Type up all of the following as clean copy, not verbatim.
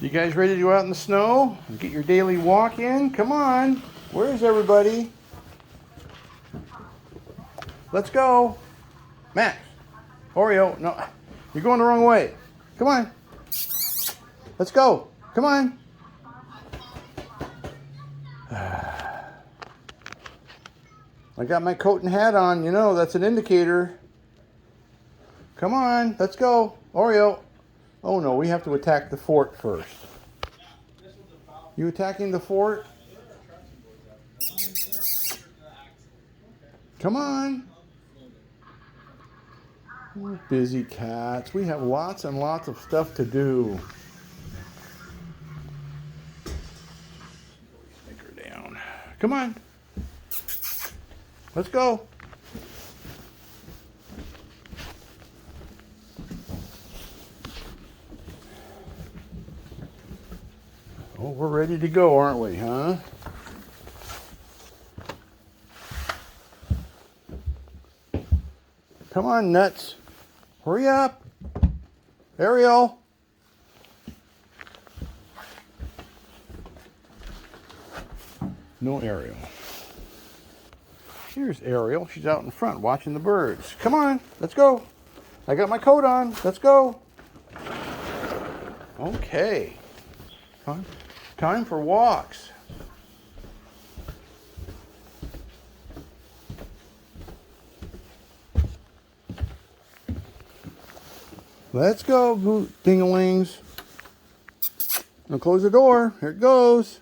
You guys ready to go out in the snow and get your daily walk in? Come on. Where's everybody? Let's go. Max. Oreo. No, you're going the wrong way. Come on. Let's go. Come on. I got my coat and hat on. You know, that's an indicator. Come on. Let's go. Oreo. Oh no, we have to attack the fort first. You attacking the fort? Come on. We're busy cats. We have lots and lots of stuff to do. Take her down. Come on. Let's go. Oh, we're ready to go, aren't we, huh? Come on, Nuts. Hurry up. Ariel. No Ariel. Here's Ariel. She's out in front watching the birds. Come on, let's go. I got my coat on. Let's go. Okay. Time for walks. Let's go, dingalings. Now close the door. Here it goes.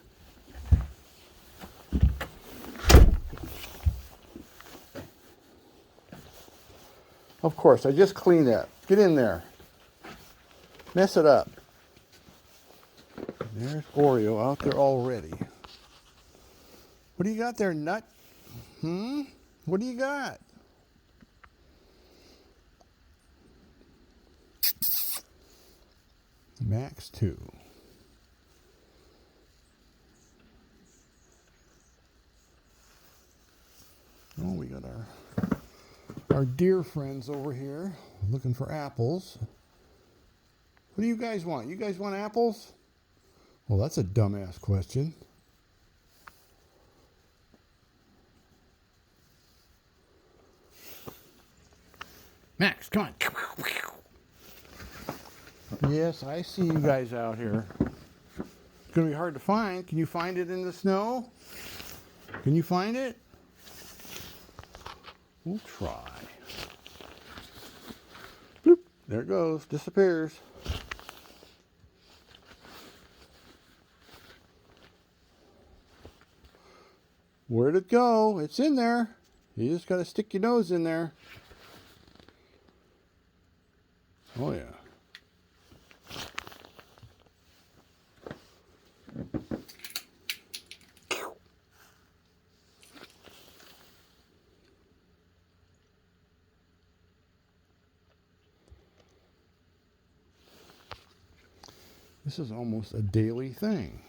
Of course, I just cleaned that. Get in there. Mess it up. There's Oreo out there already. What do you got there, Nut? What do you got? Max 2. Oh, we got our deer friends over here looking for apples. What do you guys want? You guys want apples? Well, that's a dumbass question. Max, come on. Yes, I see you guys out here. It's going to be hard to find. Can you find it in the snow? Can you find it? We'll try. Bloop. There it goes. Disappears. Where'd it go? It's in there. You just got to stick your nose in there. Oh, yeah. This is almost a daily thing.